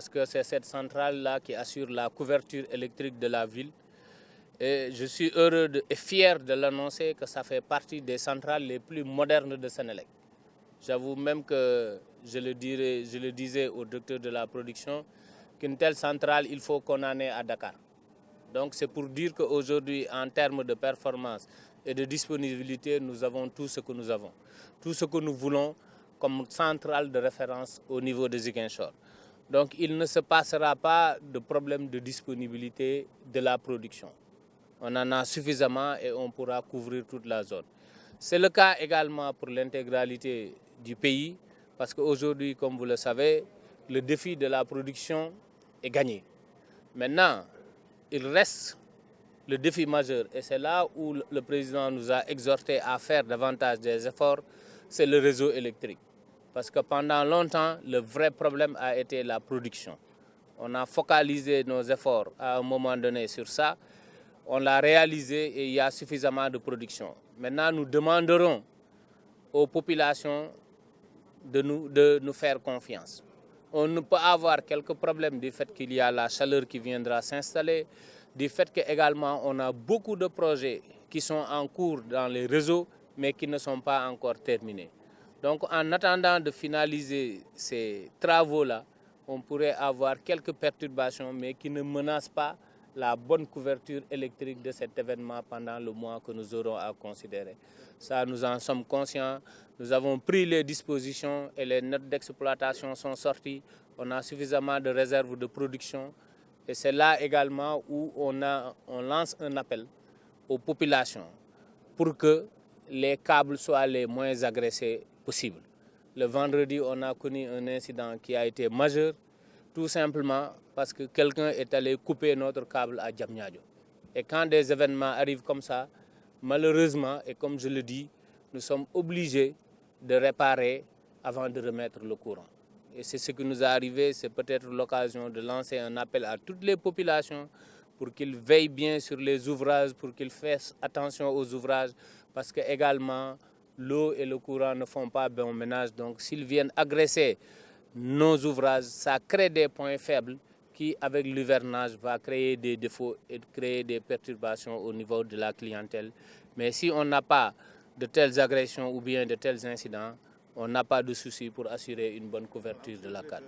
parce que c'est cette centrale-là qui assure la couverture électrique de la ville. Et je suis heureux et fier de l'annoncer que ça fait partie des centrales les plus modernes de Senelec. J'avoue même que je le disais au directeur de la production, qu'une telle centrale, il faut qu'on en ait à Dakar. Donc c'est pour dire qu'aujourd'hui, en termes de performance et de disponibilité, nous avons tout ce que nous avons. Tout ce que nous voulons comme centrale de référence au niveau de Ziguinchor. Donc il ne se passera pas de problème de disponibilité de la production. On en a suffisamment et on pourra couvrir toute la zone. C'est le cas également pour l'intégralité du pays, parce qu'aujourd'hui, comme vous le savez, le défi de la production est gagné. Maintenant, il reste le défi majeur, et c'est là où le président nous a exhortés à faire davantage des efforts, c'est le réseau électrique. Parce que pendant longtemps, le vrai problème a été la production. On a focalisé nos efforts à un moment donné sur ça. On l'a réalisé et il y a suffisamment de production. Maintenant, nous demanderons aux populations de nous faire confiance. On ne peut avoir quelques problèmes du fait qu'il y a la chaleur qui viendra s'installer, du fait qu'également on a beaucoup de projets qui sont en cours dans les réseaux, mais qui ne sont pas encore terminés. Donc en attendant de finaliser ces travaux-là, on pourrait avoir quelques perturbations, mais qui ne menacent pas la bonne couverture électrique de cet événement pendant le mois que nous aurons à considérer. Ça, nous en sommes conscients. Nous avons pris les dispositions et les notes d'exploitation sont sorties. On a suffisamment de réserves de production. Et c'est là également où on lance un appel aux populations pour que les câbles soient les moins agressés possibles. Le vendredi, on a connu un incident qui a été majeur, tout simplement parce que quelqu'un est allé couper notre câble à Diamniadio. Et quand des événements arrivent comme ça, malheureusement, et comme je le dis, nous sommes obligés de réparer avant de remettre le courant. Et c'est ce qui nous est arrivé, c'est peut-être l'occasion de lancer un appel à toutes les populations pour qu'ils veillent bien sur les ouvrages, pour qu'ils fassent attention aux ouvrages, parce que également l'eau et le courant ne font pas bon ménage. Donc s'ils viennent agresser nos ouvrages, ça crée des points faibles qui, avec l'hivernage, va créer des défauts et créer des perturbations au niveau de la clientèle. Mais si on n'a pas de telles agressions ou bien de tels incidents, on n'a pas de souci pour assurer une bonne couverture de la canne.